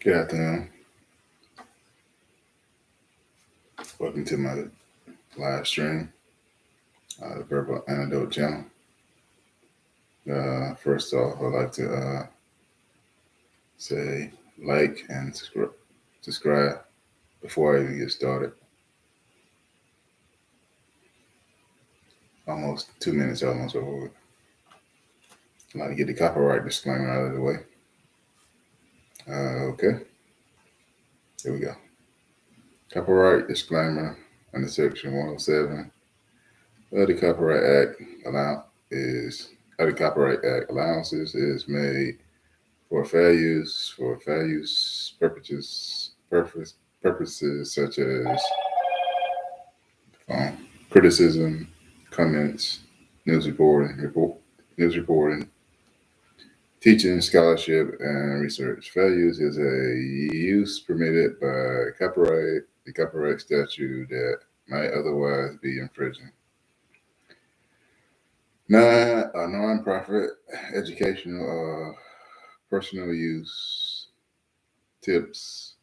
Good afternoon. Welcome to my live stream, the Verbal Antidote channel. First off, I'd like to say like and subscribe before I even get started. Almost 2 minutes, almost over with. I'd like to get the copyright disclaimer out of the way. Okay, here we go. Copyright disclaimer under Section 107 of the Copyright Act allowances is made for fair use purposes such as criticism, comments, news reporting, teaching, scholarship, and research. Fair use is a use permitted by the copyright statute that might otherwise be infringing. Non-profit, educational, personal use, tips,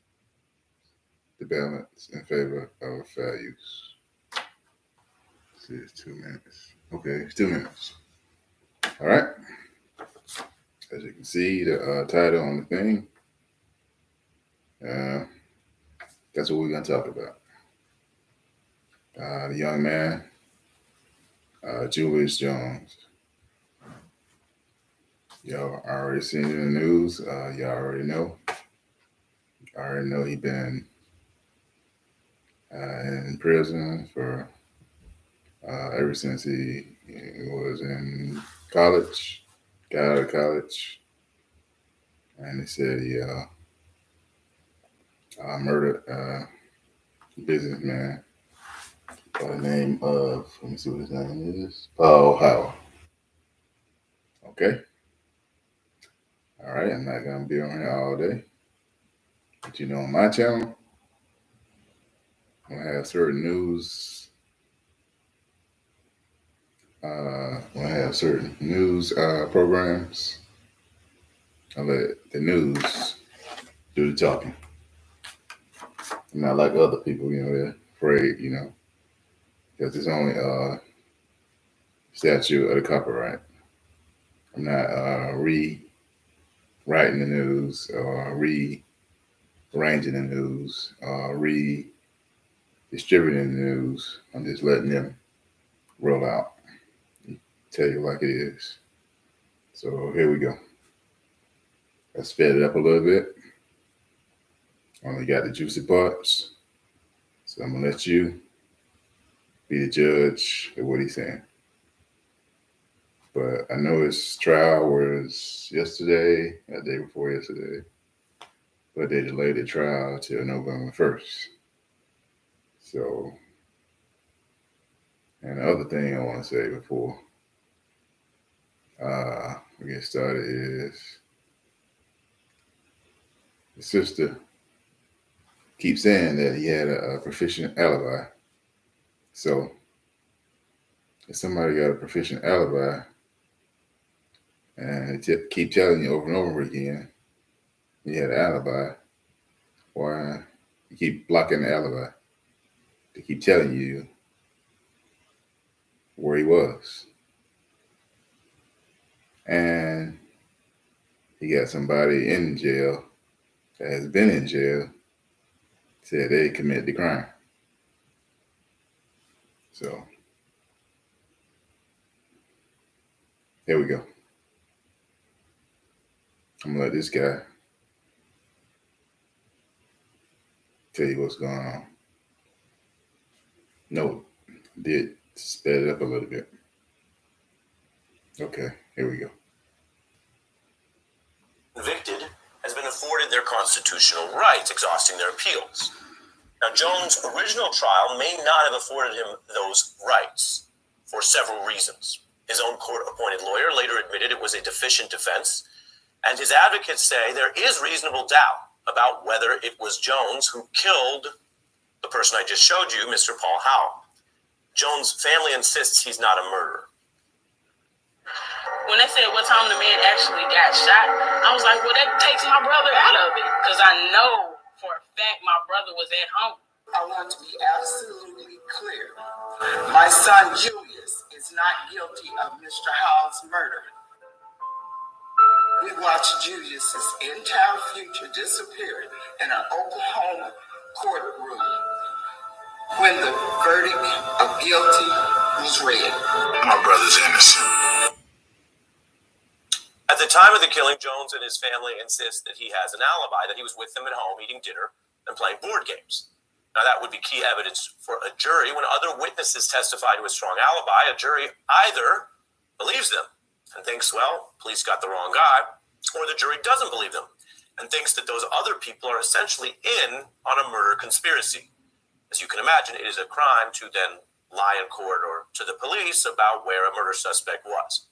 the balance in favor of fair use. Let's see, it's 2 minutes. Okay, it's 2 minutes. All right. As you can see, the title on the thing, that's what we're going to talk about. The young man, Julius Jones. Y'all already seen it in the news. Y'all already know. I already know he been in prison for ever since he was in college, got out of college, and they said he murdered a businessman by the name of, let me see what his name is, Paul Howell. Okay. All right, I'm not going to be on here all day. But you know, on my channel, I'm going to have certain news. Programs. I'll let the news do the talking. I'm not like other people, they're afraid, because it's only statute of the copyright. I'm not rewriting the news or rearranging the news or redistributing the news. I'm just letting them roll out and tell you like it is. So here we go. I sped it up a little bit. Only got the juicy parts. So I'm going to let you be the judge of what he's saying. But I know his trial was yesterday, the day before yesterday. But they delayed the trial till November 1st. So, and the other thing I want to say before we get started is the sister keeps saying that he had a proficient alibi. So, if somebody got a proficient alibi and they keep telling you over and over again he had an alibi, why you keep blocking the alibi? They keep telling you where he was. And he got somebody in jail that has been in jail, said they committed the crime. So, here we go. I'm going to let this guy tell you what's going on. No, did sped it up a little bit. Okay, here we go. Convicted has been afforded their constitutional rights, exhausting their appeals. Now, Jones' original trial may not have afforded him those rights for several reasons. His own court-appointed lawyer later admitted it was a deficient defense, and his advocates say there is reasonable doubt about whether it was Jones who killed the person I just showed you, Mr. Paul Howell. Jones' family insists he's not a murderer. when they said what time the man actually got shot, I was like, well, that takes my brother out of it. Because I know for a fact my brother was at home. I want to be absolutely clear. My son Julius is not guilty of Mr. Howell's murder. We watched Julius's entire future disappear in an Oklahoma courtroom when the verdict of guilty was read. My brother's innocent. At the time of the killing, Jones and his family insist that he has an alibi, that he was with them at home eating dinner and playing board games. Now, that would be key evidence for a jury. When other witnesses testify to a strong alibi, a jury either believes them and thinks, well, police got the wrong guy, or the jury doesn't believe them and thinks that those other people are essentially in on a murder conspiracy. As you can imagine, it is a crime to then lie in court or to the police about where a murder suspect was.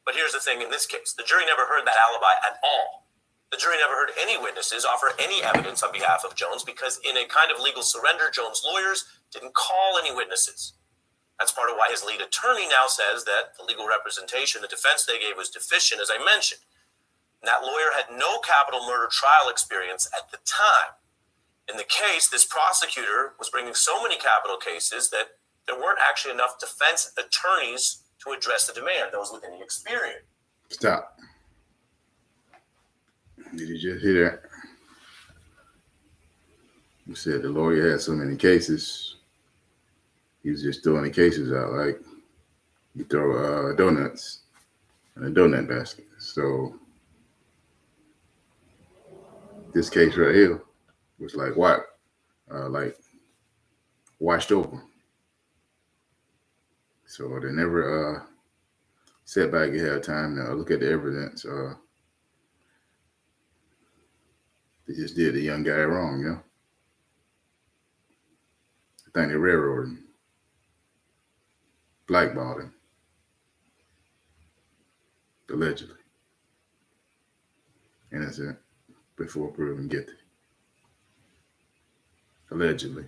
But here's the thing in this case. The jury never heard that alibi at all. The jury never heard any witnesses offer any evidence on behalf of Jones because in a kind of legal surrender, Jones' lawyers didn't call any witnesses. That's part of why his lead attorney now says that the legal representation, the defense they gave was deficient, as I mentioned. And that lawyer had no capital murder trial experience at the time. In the case, this prosecutor was bringing so many capital cases that there weren't actually enough defense attorneys to address the demand, those with any experience. Stop. Did you just hear that? You said the lawyer had so many cases. He was just throwing the cases out like you throw donuts in a donut basket. So this case right here was like what? Like washed over. So they never sat back and had time to look at the evidence. They just did the young guy wrong, you know? I think they railroaded him, blackballed him, allegedly. Innocent before proven guilty. Allegedly.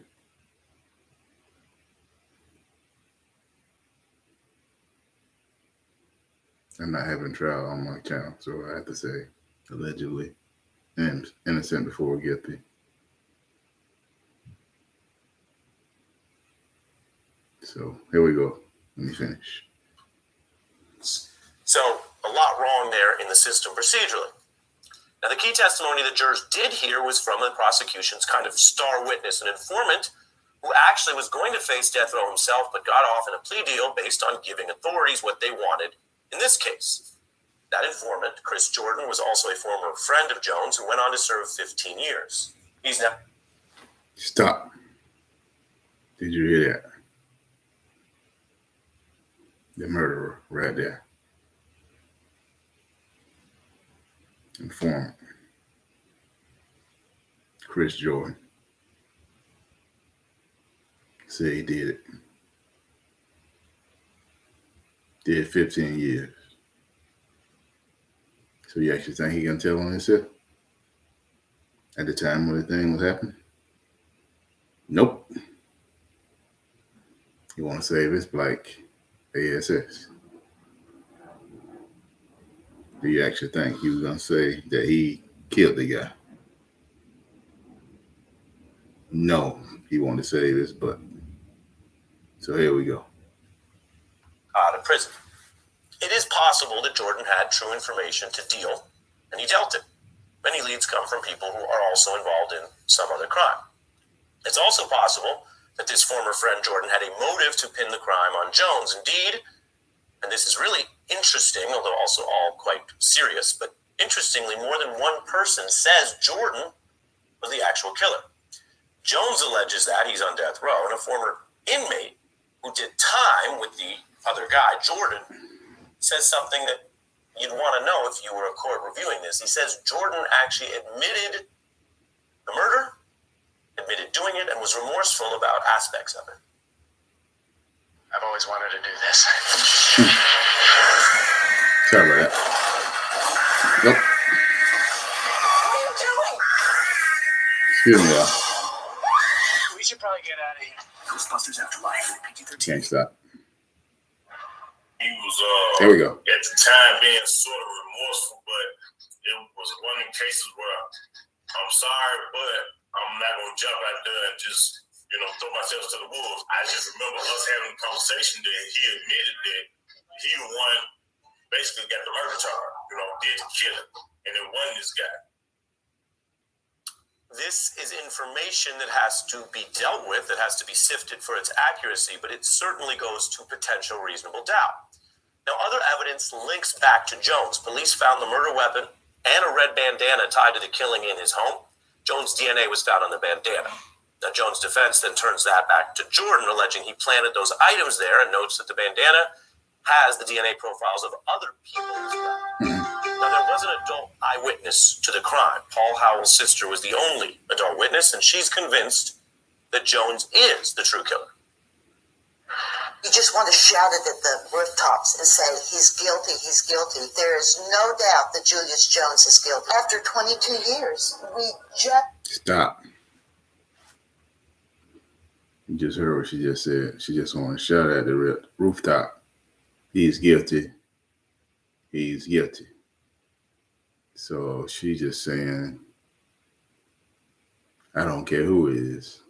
I'm not having trial on my channel, so I have to say allegedly and innocent before guilty. So here we go. Let me finish. So a lot wrong there in the system procedurally. Now, the key testimony the jurors did hear was from the prosecution's kind of star witness, an informant who actually was going to face death row himself, but got off in a plea deal based on giving authorities what they wanted in this case. That informant, Chris Jordan, was also a former friend of Jones who went on to serve 15 years. He's now... Stop. Did you hear that? The murderer right there. Informant. Chris Jordan. Said he did it. Did 15 years. So you actually think he can tell on himself? At the time when the thing was happening? Nope. You want to save his black ASS. Do you actually think he was going to say that he killed the guy? No, he wanted to save his butt. So here we go. Out of prison. It is possible that Jordan had true information to deal, and he dealt it. Many leads come from people who are also involved in some other crime. It's also possible that this former friend Jordan had a motive to pin the crime on Jones. Indeed, and this is really interesting, although also all quite serious, but interestingly, more than one person says Jordan was the actual killer. Jones alleges that he's on death row, and a former inmate who did time with the other guy, Jordan, says something that you'd want to know if you were a court reviewing this. He says Jordan actually admitted the murder, admitted doing it, and was remorseful about aspects of it. I've always wanted to do this. Sorry about that. Nope. What are you doing? Excuse me, y'all. We should probably get out of here. Ghostbusters Afterlife, PG-13. Can't stop. He was There we go. at the time being sort of remorseful, but it was one of the cases where I'm sorry, but I'm not gonna jump out there and just throw myself to the wolves. I just remember us having a conversation that he admitted that he the one basically got the murder charge, did the killing, and it wasn't this guy. This is information that has to be dealt with, that has to be sifted for its accuracy, but it certainly goes to potential reasonable doubt. Now, other evidence links back to Jones. Police found the murder weapon and a red bandana tied to the killing in his home. Jones' DNA was found on the bandana. Now, Jones' defense then turns that back to Jordan, alleging he planted those items there, and notes that the bandana has the DNA profiles of other people as well. Now, there was an adult eyewitness to the crime. Paul Howell's sister was the only adult witness, and she's convinced that Jones is the true killer. You just want to shout it at the rooftops and say, he's guilty, he's guilty. There is no doubt that Julius Jones is guilty. After 22 years, we just... Stop. You just heard what she just said. She just want to shout at the rooftop. He's guilty. He's guilty. So she's just saying, I don't care who it is.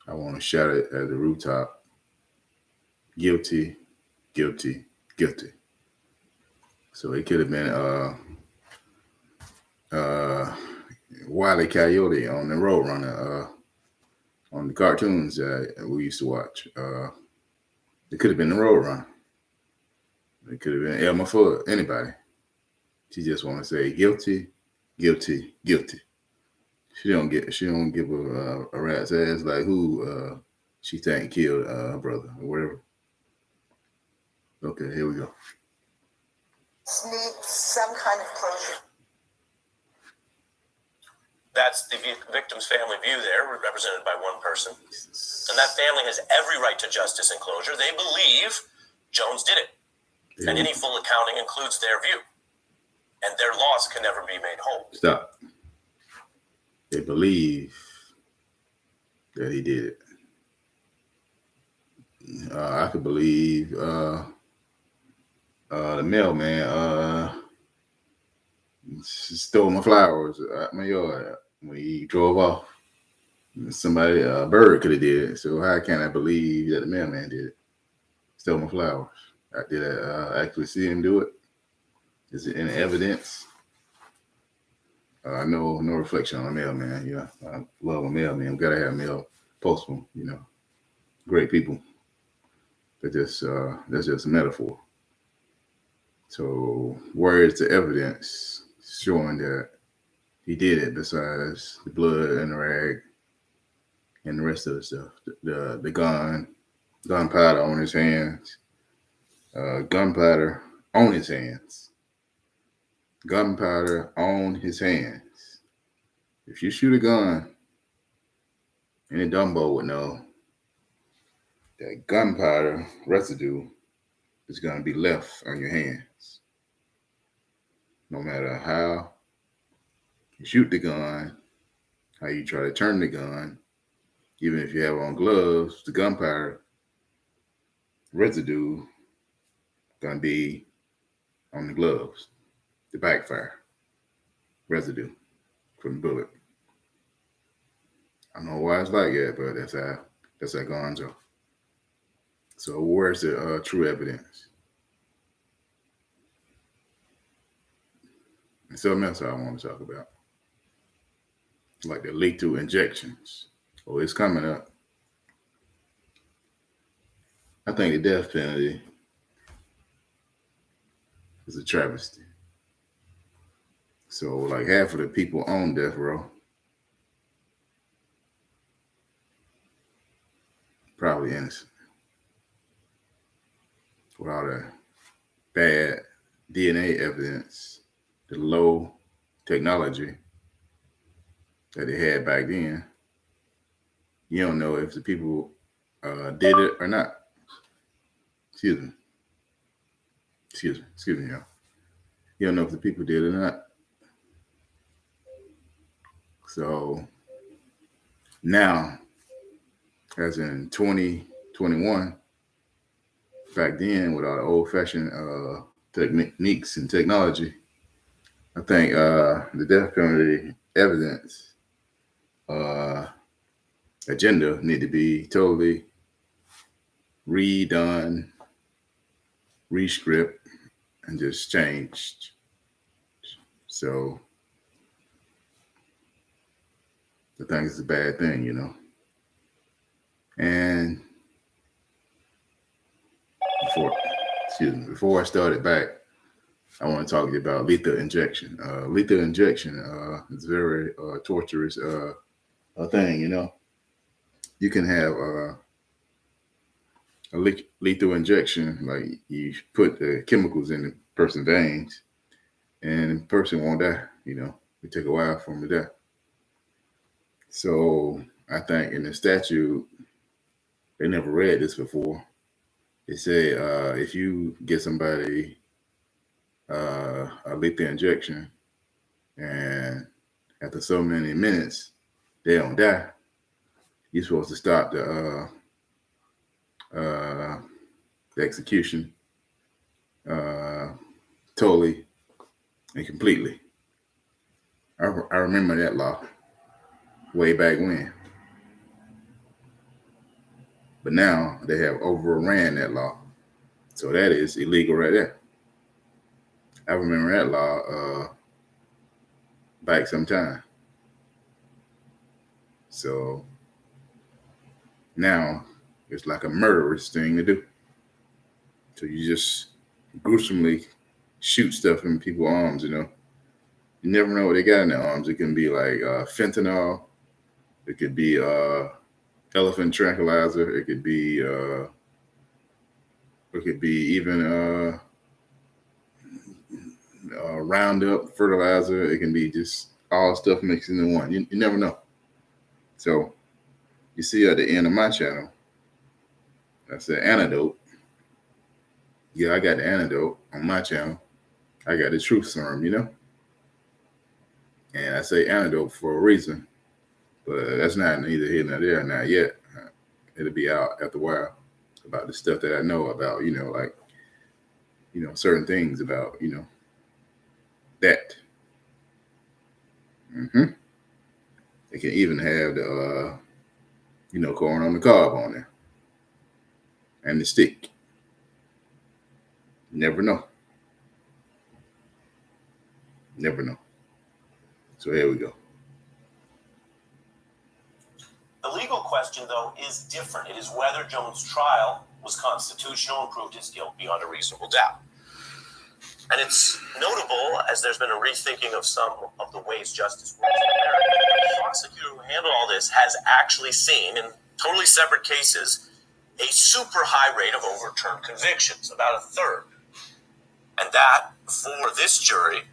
I want to shout it at the rooftop. Guilty, guilty, guilty. So it could have been Wile E. Coyote on the Roadrunner, on the cartoons that we used to watch. It could have been the Roadrunner. It could have been Elmer Fudd, anybody. She just want to say guilty, guilty, guilty. She don't give a rat's ass like who she think killed her brother or whatever. Okay, here we go. need some kind of closure. That's the victim's family view there, represented by one person. And that family has every right to justice and closure. They believe Jones did it. Yeah. And any full accounting includes their view. And their loss can never be made whole. Stop. They believe that he did it. I could believe the mailman stole my flowers out my yard when he drove off. Somebody, a bird could have did it. So how can I believe that the mailman did it? Stole my flowers. Did I actually see him do it? Is it any evidence? No reflection on a mailman. Yeah, I love a mailman. We gotta have mail postman. You know, great people. But that's just a metaphor. So where is the evidence showing that he did it besides the blood and the rag and the rest of the stuff? The gunpowder on his hands, gunpowder on his hands, gunpowder on his hands. If you shoot a gun, any Dumbo would know that gunpowder residue is going to be left on your hands. No matter how you shoot the gun, how you try to turn the gun, even if you have on gloves, the gunpowder residue going to be on the gloves, the backfire residue from the bullet. I don't know why it's like that, but that's how guns are. So where's the true evidence? And something else I want to talk about, like the lethal injections. Oh, it's coming up. I think the death penalty is a travesty. So like half of the people on death row probably innocent. With all the bad DNA evidence, the low technology that they had back then, you don't know if the people did it or not. Excuse me, y'all. You don't know if the people did it or not. So now, as in 2021, back then with all the old-fashioned techniques and technology, I think the death penalty evidence agenda need to be totally redone, rescript, and just changed. So I think it's a bad thing, you know. And before I started back, I want to talk to you about lethal injection. Lethal injection is a very torturous thing, you know. You can have a lethal injection, like you put the chemicals in the person's veins, and the person won't die, you know. It take a while for them to die. So I think in the statute, they never read this before. They say if you get somebody a lethal injection and after so many minutes they don't die, you're supposed to stop the execution totally and completely. I remember that law way back when. But now they have overran that law. So that is illegal right there. I remember that law back sometime. So now it's like a murderous thing to do. So you just gruesomely shoot stuff in people's arms, you know. You never know what they got in their arms. It can be like fentanyl. It could be elephant tranquilizer. It could be even Roundup fertilizer. It can be just all stuff mixed into one. You never know. So you see at the end of my channel, that's the antidote. Yeah, I got the antidote on my channel. I got the truth serum, you know. And I say antidote for a reason, but that's not neither here nor there, not yet. It'll be out after a while about the stuff that I know about, you know, like, you know, certain things about, you know, that. It can even have the, you know, corn on the cob on there and the stick. Never know. Never know. So here we go. The legal question, though, is different. It is whether Jones' trial was constitutional and proved his guilt beyond a reasonable doubt. And it's notable, as there's been a rethinking of some of the ways justice works in America, the prosecutor who handled all this has actually seen, in totally separate cases, a super high rate of overturned convictions, about a third. And that, for this jury,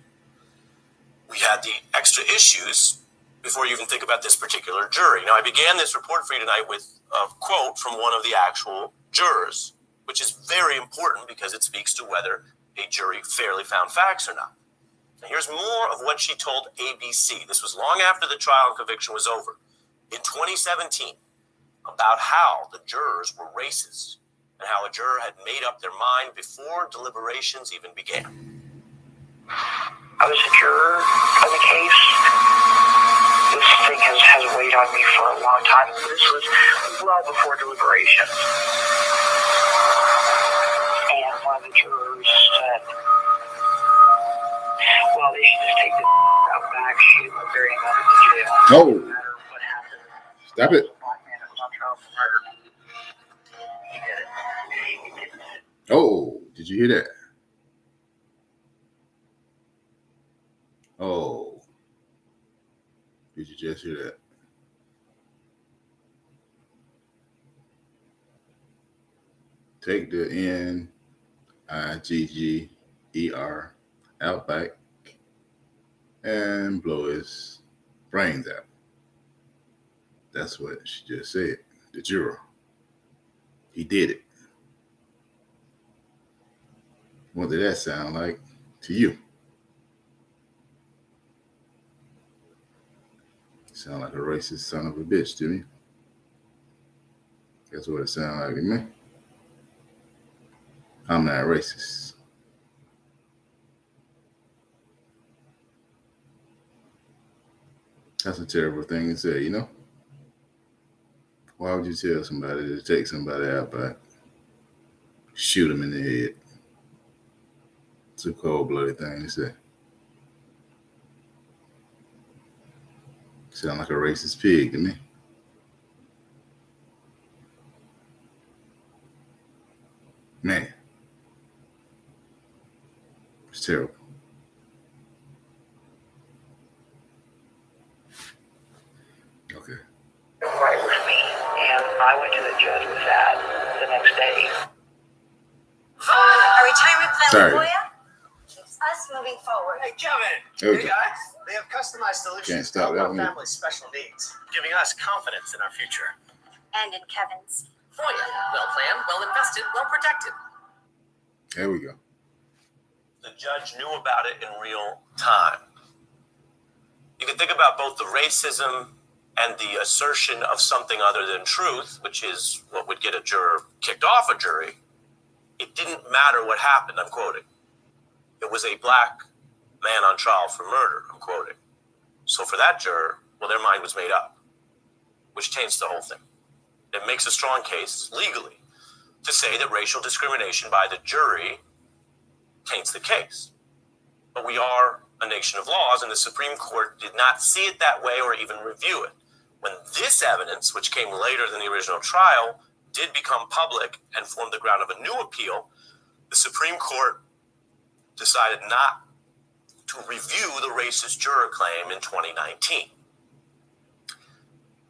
we had the extra issues before you even think about this particular jury. Now, I began this report for you tonight with a quote from one of the actual jurors, which is very important because it speaks to whether a jury fairly found facts or not. Now, here's more of what she told ABC. This was long after the trial and conviction was over. In 2017, about how the jurors were racist and how a juror had made up their mind before deliberations even began. I was a juror of the case. This thing has weighed on me for a long time. This was well before deliberations. And one of the jurors said, well, they should just take the out back, shoot him, and bury him under the jail. Oh. No matter what happened. Stop it. A black man that was on trial for murder. He did it. He did it. Oh, did you hear that? Oh, did you just hear that? Take the NIGGER out back and blow his brains out. That's what she just said. The juror. He did it. What did that sound like to you? Sound like a racist son of a bitch to me. That's what it sounded like to me. I'm not racist. That's a terrible thing to say, you know? Why would you tell somebody to take somebody out by shoot them in the head? It's a cold-blooded thing to say. Sound like a racist pig to me. Man. It's terrible. Okay. Right with me, and I went to the judge with that the next day. A retirement plan Sorry. with Goya keeps us moving forward. Hey, Kevin. Okay. Hey, guys. They have customized solutions Can't to stop help that our one. family's special needs, giving us confidence in our future. And in Kevin's. Foya, well planned, well invested, well protected. There we go. The judge knew about it in real time. You can think about both the racism and the assertion of something other than truth, which is what would get a juror kicked off a jury. It didn't matter what happened, I'm quoting. It was a black man on trial for murder, I'm quoting. So for that juror, well, their mind was made up, which taints the whole thing. It makes a strong case, legally, to say that racial discrimination by the jury taints the case. But we are a nation of laws, and the Supreme Court did not see it that way or even review it. When this evidence, which came later than the original trial, did become public and formed the ground of a new appeal, the Supreme Court decided not to review the racist juror claim in 2019.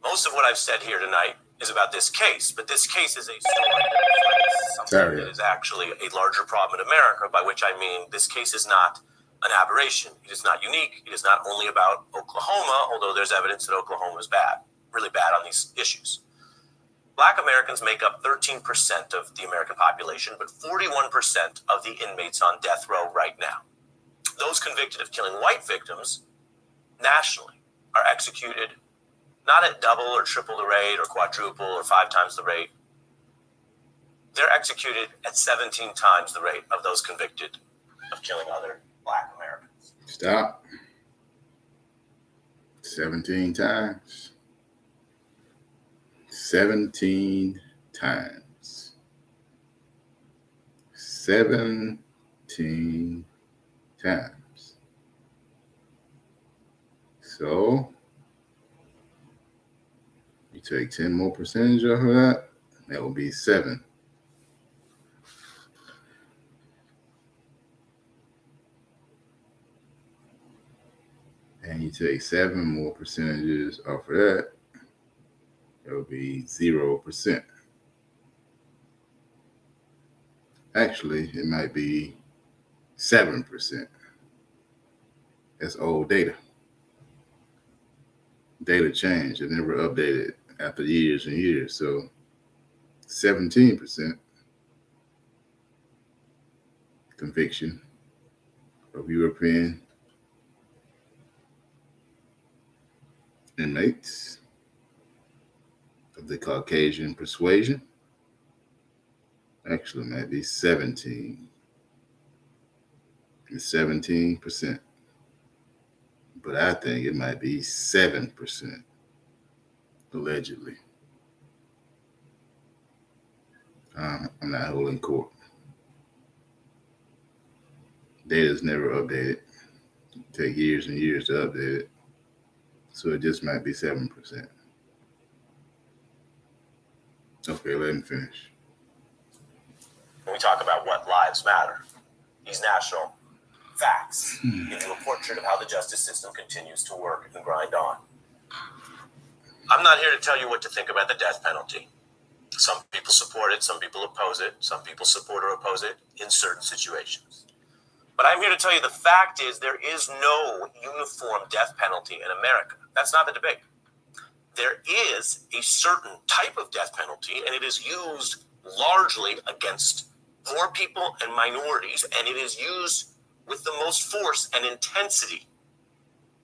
Most of what I've said here tonight is about this case, but this case is a story that reflects something that is actually a larger problem in America, by which I mean this case is not an aberration. It is not unique. It is not only about Oklahoma, although there's evidence that Oklahoma is bad, really bad on these issues. Black Americans make up 13% of the American population, but 41% of the inmates on death row right now. Those convicted of killing white victims nationally are executed not at double or triple the rate or quadruple or 5 times the rate. They're executed at 17 times the rate of those convicted of killing other Black Americans. Stop. 17 times. 17 times. 17 times. So you take 10 more percentage off of that, that will be 7. And you take 7 more percentages off of that, it will be 0%. Actually, it might be 7%. That's old data. Data changed. It never updated after years and years. So 17% conviction of European inmates of the Caucasian persuasion. Actually, might be 17. It's 17%. But I think it might be 7%, allegedly. I'm not holding court. Data's never updated. It take years and years to update it. So it just might be 7%. Okay, let me finish. When we talk about what lives matter, these national facts give you a portrait of how the justice system continues to work and grind on. I'm not here to tell you what to think about the death penalty. Some people support it, some people oppose it, some people support or oppose it in certain situations. But I'm here to tell you the fact is there is no uniform death penalty in America. That's not the debate. There is a certain type of death penalty, and it is used largely against poor people and minorities, and it is used with the most force and intensity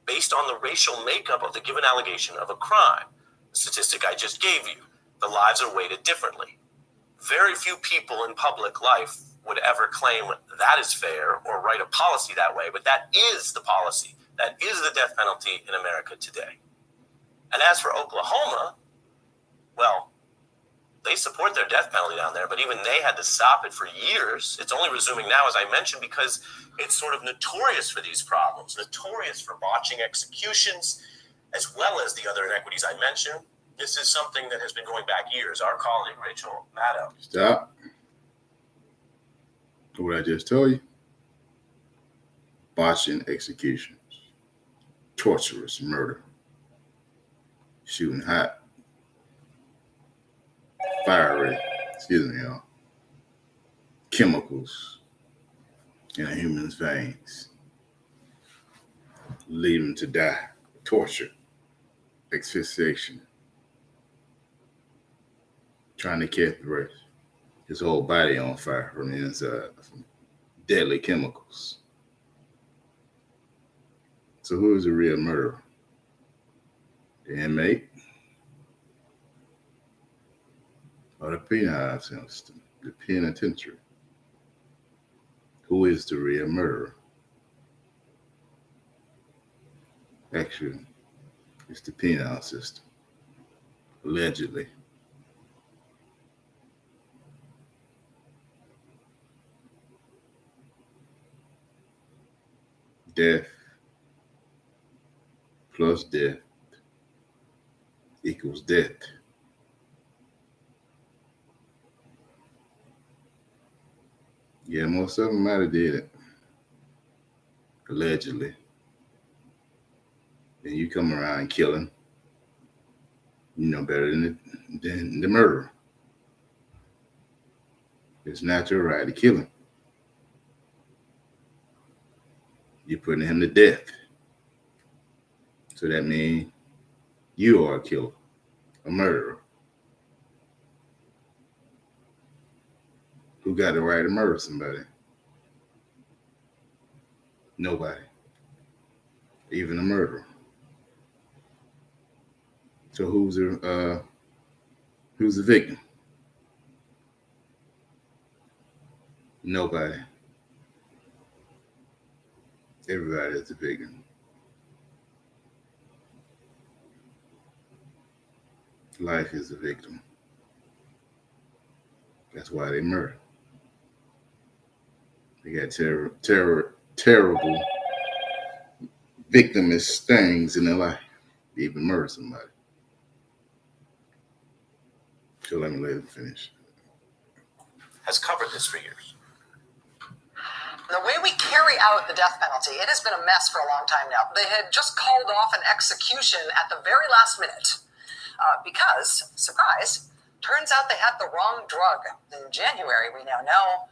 based on the racial makeup of the given allegation of a crime. The statistic I just gave you, the lives are weighted differently. Very few people in public life would ever claim that is fair or write a policy that way, but that is the policy. That is the death penalty in America today. And as for Oklahoma, well, they support their death penalty down there, but even they had to stop it for years. It's only resuming now, as I mentioned, because it's sort of notorious for these problems, notorious for botching executions, as well as the other inequities I mentioned. This is something that has been going back years. Our colleague, Rachel Maddow. Stop. What I just told you. Botching executions. Torturous murder. Shooting hot. Fiery, y'all. Chemicals in a human's veins. Lead them to die. Torture. Asphyxiation. Trying to catch the breath. His whole body on fire from the inside. From deadly chemicals. So who is the real murderer? The inmate? Or the penal system? The penitentiary? Who is the real murderer? Actually, it's the penal system. Allegedly. Death plus death equals death. Yeah, most of them might have did it. Allegedly. Then you come around killing. You know better than the murderer. It's not your right to kill him. You're putting him to death. So that means you are a killer, a murderer. Who got the right to murder somebody? Nobody. Even a murderer. So who's the victim? Nobody. Everybody is the victim. Life is the victim. That's why they murder. They got terrible victimist things in their life. They even murder somebody. So let me let it finish. Has covered this for years. The way we carry out the death penalty, it has been a mess for a long time now. They had just called off an execution at the very last minute because, surprise, turns out they had the wrong drug. In January, we now know,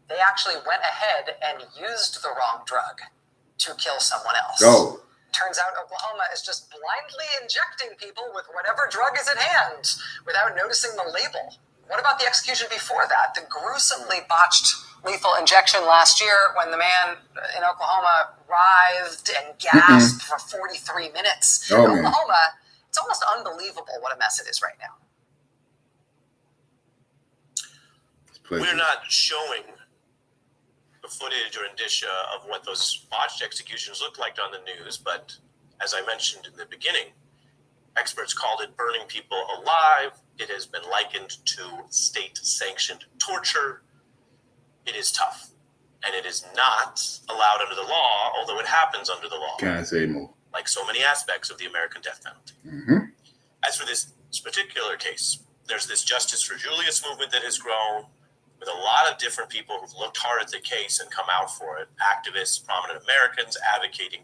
they actually went ahead and used the wrong drug to kill someone else. Oh. Turns out Oklahoma is just blindly injecting people with whatever drug is at hand without noticing the label. What about the execution before that? The gruesomely botched lethal injection last year when the man in Oklahoma writhed and gasped for 43 minutes. Oh, Oklahoma, it's almost unbelievable what a mess it is right now. We're not showing the footage or indicia of what those botched executions look like on the news, but as I mentioned in the beginning, experts called it burning people alive. It has been likened to state-sanctioned torture. It is tough, and it is not allowed under the law, although it happens under the law. Can't say more. Like so many aspects of the American death penalty. Mm-hmm. As for this particular case, there's this Justice for Julius movement that has grown with a lot of different people who've looked hard at the case and come out for it. Activists, prominent Americans advocating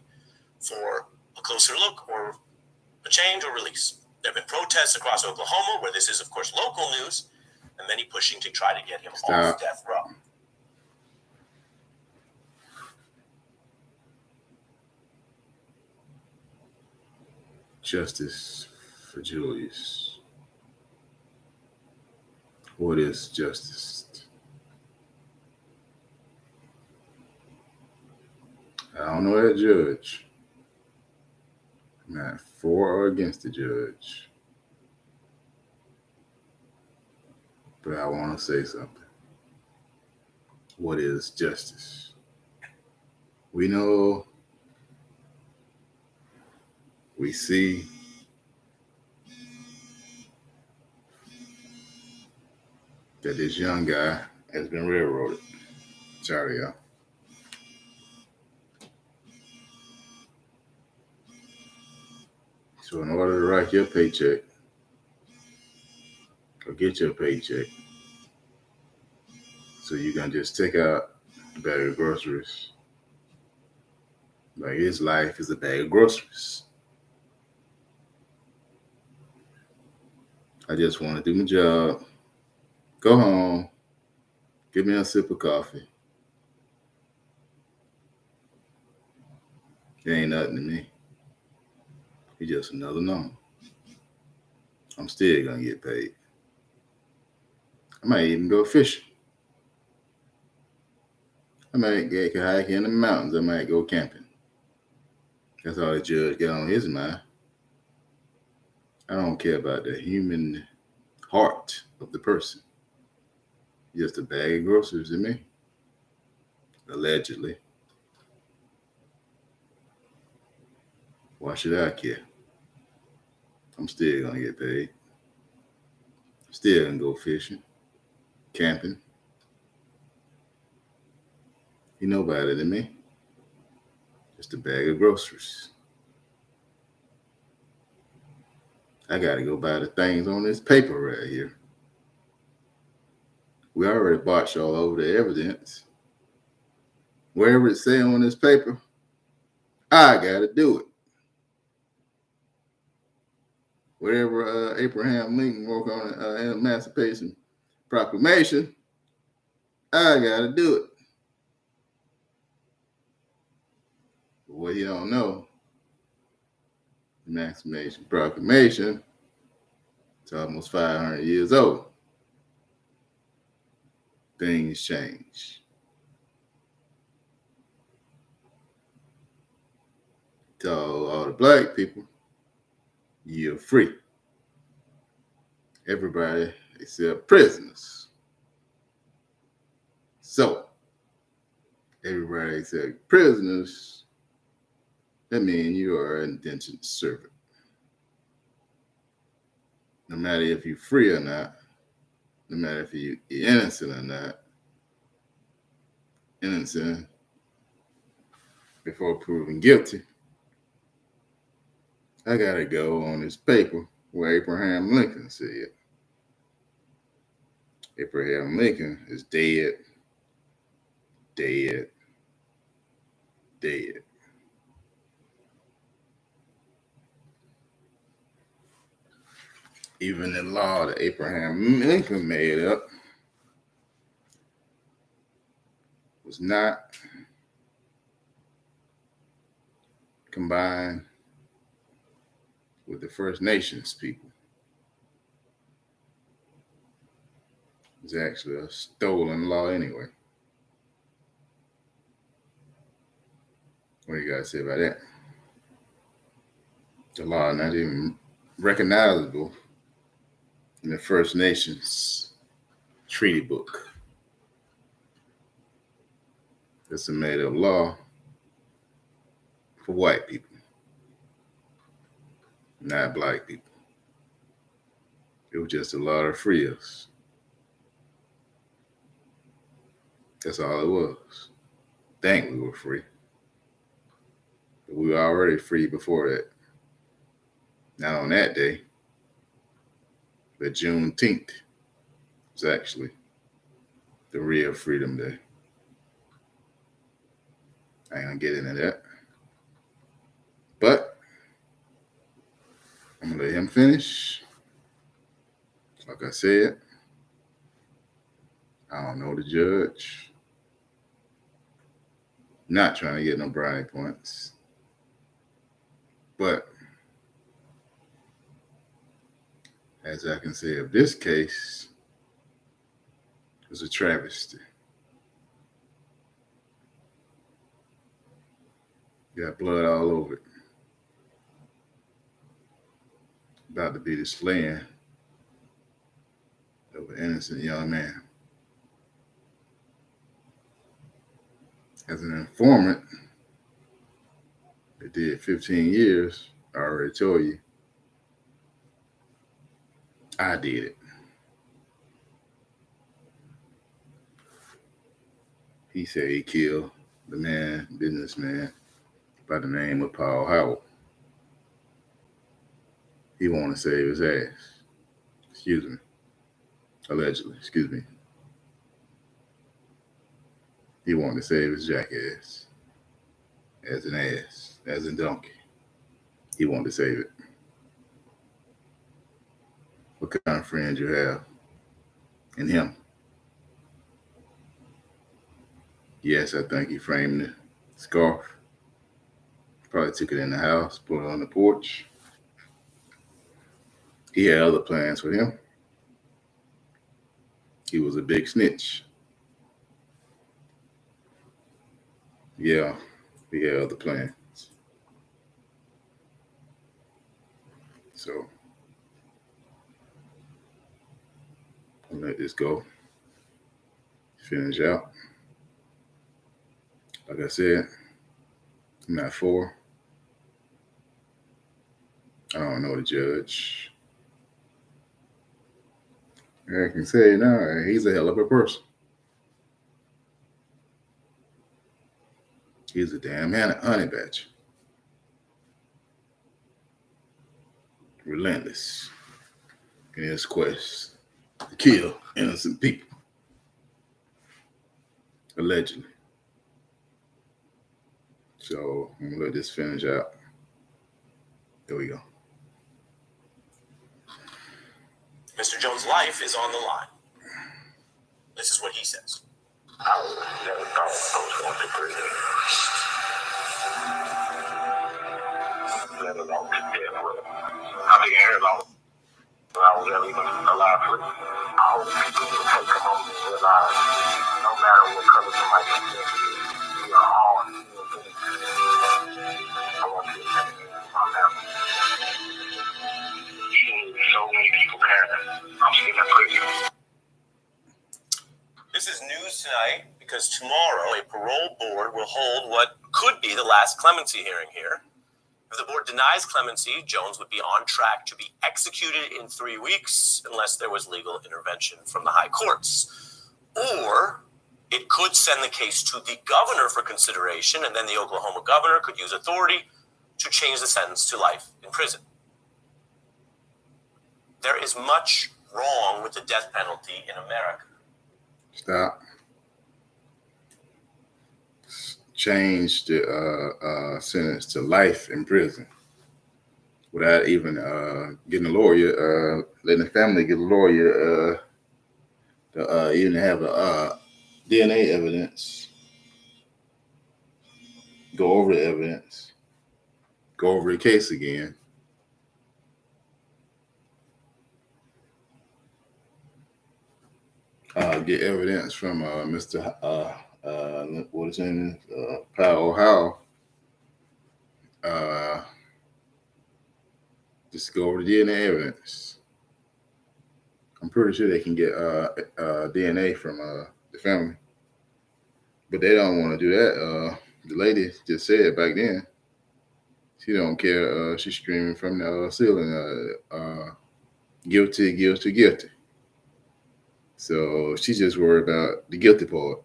for a closer look or a change or release. There have been protests across Oklahoma, where this is, of course, local news, and many pushing to try to get him off death row. Justice for Julius. What is justice? I don't know that judge. I'm not for or against the judge. But I want to say something. what is justice. We know, we see, that this young guy has been railroaded. Sorry, y'all. So in order to write your paycheck or get your paycheck, so you can just take out a bag of groceries. Like his life is a bag of groceries. I just want to do my job, go home, give me a sip of coffee. It ain't nothing to me. It's just another number. I'm still gonna get paid. I might even go fishing. I might get hiking in the mountains. I might go camping. That's all the judge got on his mind. I don't care about the human heart of the person. Just a bag of groceries to me. Allegedly. Why should I care? I'm still gonna get paid. Still gonna go fishing, camping. He know better than me. Just a bag of groceries. I gotta go buy the things on this paper right here. We already botched all over the evidence. Wherever it say on this paper, I gotta do it. Whatever Abraham Lincoln wrote on the Emancipation Proclamation, I gotta do it. But what you don't know, the Emancipation Proclamation, it's almost 500 years old. Things change. Tell all the black people, you're free. Everybody except prisoners. So, everybody except prisoners, that means you are an indentured servant. No matter if you're free or not, no matter if you're innocent or not, innocent before proven guilty, I gotta go on this paper where Abraham Lincoln said. Abraham Lincoln is dead, dead, dead. Even the law that Abraham Lincoln made up was not combined with the First Nations people. It's actually a stolen law anyway. What do you guys say about that? The law not even recognizable in the First Nations treaty book. It's a made-up law for white people, not black people. It was just a law to free us. That's all it was. Think we were free. But we were already free before that. Not on that day, but Juneteenth was actually the real Freedom Day. I ain't gonna get into that. But I'm gonna let him finish. Like I said, I don't know the judge. Not trying to get no brownie points. But as I can say of this case, it was a travesty. Got blood all over it. About to be the slaying of an innocent young man. As an informant that did 15 years, I already told you, I did it. He said he killed the businessman by the name of Paul Howard. He wanted to save his ass. Excuse me. Allegedly, excuse me. He wanted to save his jackass. As an ass, as a donkey. He wanted to save it. What kind of friend you have in him? Yes, I think he framed the scarf. Probably took it in the house, put it on the porch. He had other plans for him. He was a big snitch. Yeah, he had other plans. So, I'll let this go. Finish out. Like I said, I'm not for. I don't know the judge. I can say, no, he's a hell of a person. He's a damn honey badger. Relentless in his quest to kill innocent people. Allegedly. So I'm gonna let this finish out. There we go. Mr. Jones' life is on the line. This is what he says. I never thought I was going to prison. Let alone to death row. I didn't hear long when I was ever even alive for it. I hope people will take a moment and realize no matter what color somebody's skin is, we are all human beings. I want you to take it in my family. Even with so many people caring, I'm still in prison. This is news tonight because tomorrow a parole board will hold what could be the last clemency hearing here. If the board denies clemency, Jones would be on track to be executed in 3 weeks unless there was legal intervention from the high courts. Or it could send the case to the governor for consideration, and then the Oklahoma governor could use authority to change the sentence to life in prison. There is much wrong with the death penalty in America. Stop. Change the sentence to life in prison without even getting a lawyer, letting the family get a lawyer to even have a DNA evidence, go over the evidence, go over the case again. Get evidence from Mr. What is his name? Powell Howell. Just go over the DNA evidence. I'm pretty sure they can get DNA from the family, but they don't want to do that. The lady just said back then, she don't care. She's screaming from the ceiling, guilty, guilty, guilty. So she's just worried about the guilty part.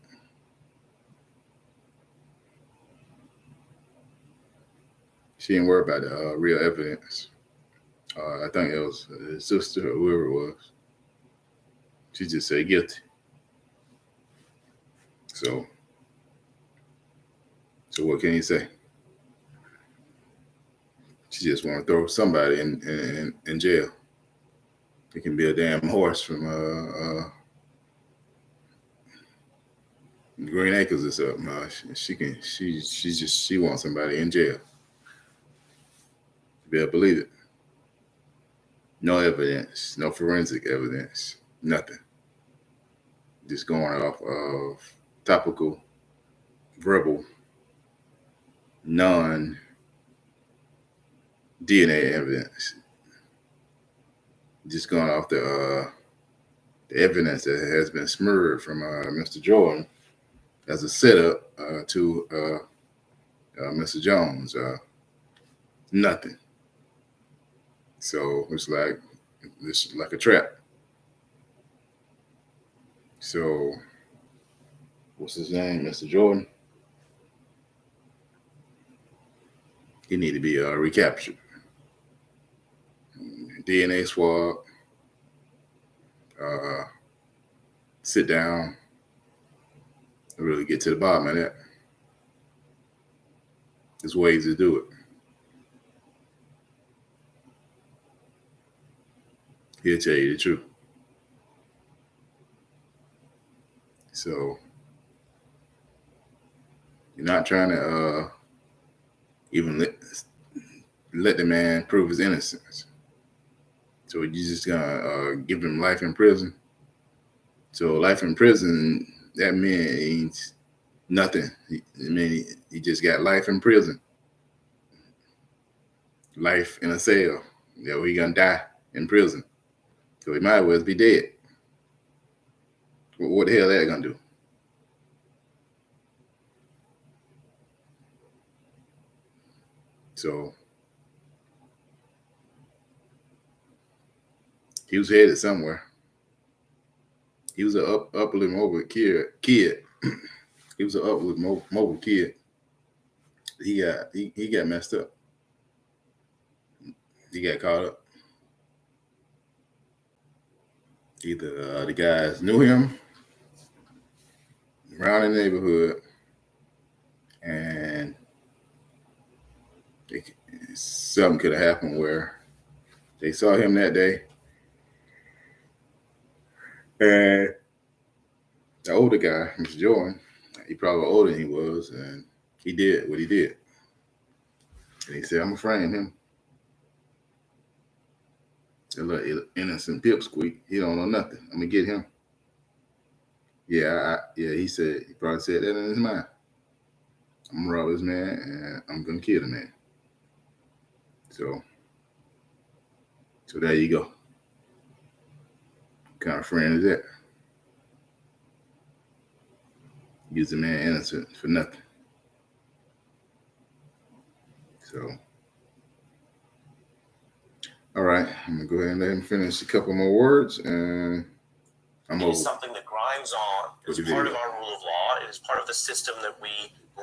She didn't worry about the real evidence. I think it was his sister or whoever it was. She just said guilty. So what can you say? She just want to throw somebody in jail. It can be a damn horse from Green Acres or something. She wants somebody in jail. You better believe it. No evidence, no forensic evidence, nothing. Just going off of topical, verbal, non-DNA evidence. Just going off the evidence that has been smeared from Mr. Jordan as a setup to Mr. Jones. Nothing. So it's like a trap. So what's his name, Mr. Jordan? He need to be recaptured. DNA swab. Sit down and really get to the bottom of that. There's ways to do it. He'll tell you the truth. So you're not trying to even let the man prove his innocence. So you're just gonna give him life in prison. So life in prison, that means nothing. He just got life in prison. Life in a cell. Yeah, he gonna die in prison. So he might as well be dead. What the hell that gonna do? So he was headed somewhere. He was an upwardly mobile kid. He was an upwardly mobile kid. He got messed up. He got caught up. Either the guys knew him around the neighborhood, and something could have happened where they saw him that day, and the older guy, Mr. Jordan, he probably older than he was, and he did what he did. And he said, "I'm gonna frame him." A little innocent pipsqueak. He don't know nothing. I'm gonna get him. Yeah, he said, he probably said that in his mind. I'm gonna rob this man and I'm gonna kill the man. So there you go. What kind of friend is that? Use a man innocent for nothing. So, all right, I'm gonna go ahead and let him finish a couple more words, and I'm over. It is something that grinds on. It's part of our rule of law. It is part of the system that we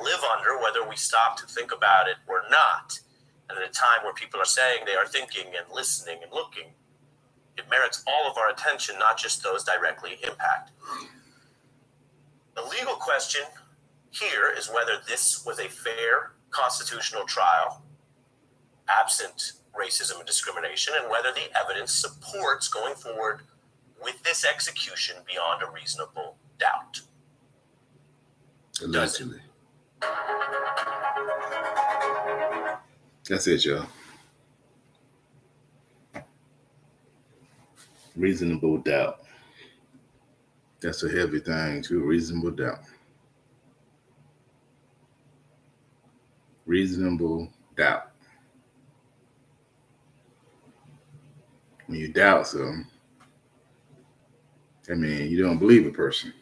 live under, whether we stop to think about it or not. And at a time where people are saying they are thinking and listening and looking, it merits all of our attention, not just those directly impacted. The legal question here is whether this was a fair constitutional trial, absent racism and discrimination, and whether the evidence supports going forward with this execution beyond a reasonable doubt. Allegedly. That's it, y'all. Reasonable doubt. That's a heavy thing, too. Reasonable doubt. Reasonable doubt. When you doubt something, that means you don't believe a person.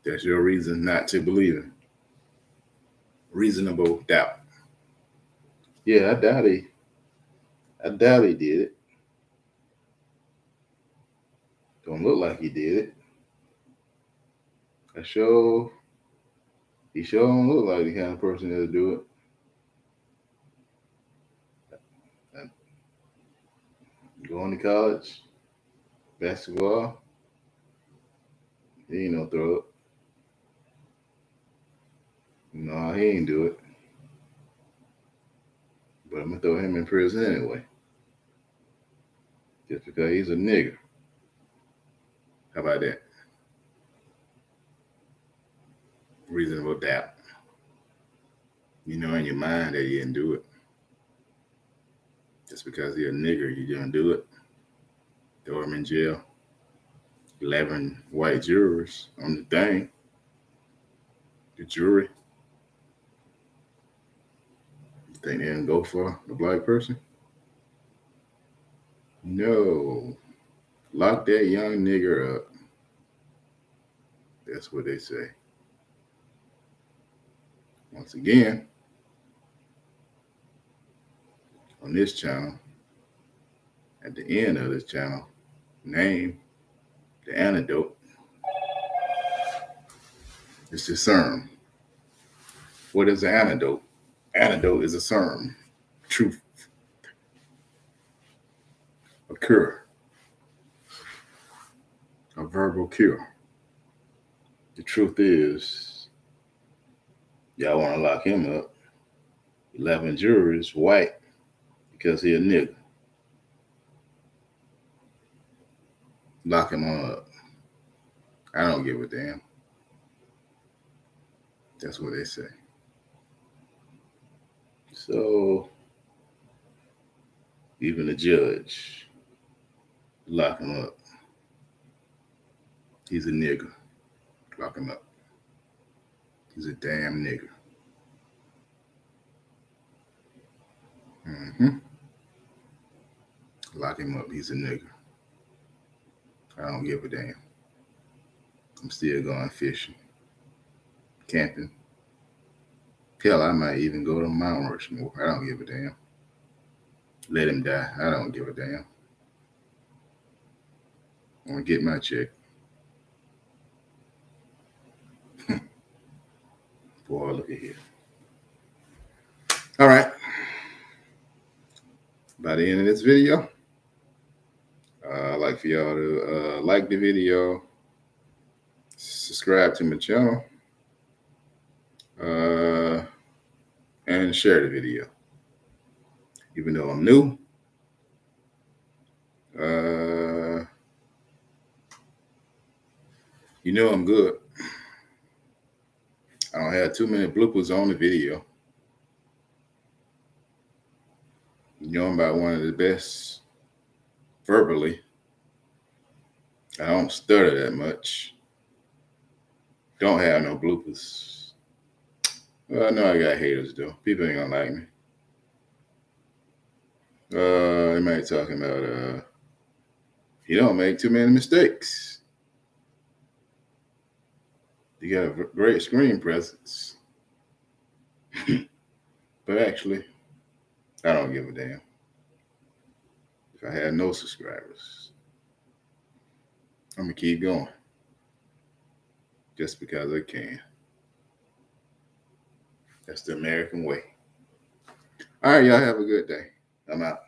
That's your reason not to believe him. Reasonable doubt. Yeah, I doubt he did it. Don't look like he did it. He sure don't look like the kind of person that'll do it. Going to college, basketball, he ain't no throw up. No, he ain't do it. But I'm gonna throw him in prison anyway. Just because he's a nigger. How about that? Reasonable doubt. You know in your mind that you didn't do it. Just because he's a nigger, you didn't do it. Throw him in jail. 11 white jurors on the thing. The jury. You think they didn't go for a black person? No. Lock that young nigger up. That's what they say. Once again, on this channel, at the end of this channel, name the antidote is discern. What is the antidote? Antidote is a serum, truth, a cure, a verbal cure. The truth is, y'all want to lock him up. 11 jurors, white, because he a nigga. Lock him on up. I don't give a damn. That's what they say. So, even the judge, lock him up. He's a nigger. Lock him up. He's a damn nigger. Lock him up. He's a nigger. I don't give a damn. I'm still going fishing, camping. Hell, I might even go to Mount Rushmore. I don't give a damn. Let him die. I don't give a damn. I want to get my check. Boy, look at here. All right. By the end of this video, I'd like for y'all to like the video, subscribe to my channel, and share the video. Even though I'm new, you know I'm good. I don't have too many bloopers on the video. You know I'm about one of the best verbally. I don't stutter that much. Don't have no bloopers. Well, I know I got haters though. People ain't gonna like me. They might be talking about you don't make too many mistakes. You got a great screen presence. But actually, I don't give a damn. If I had no subscribers, I'm gonna keep going. Just because I can. That's the American way. All right, y'all have a good day. I'm out.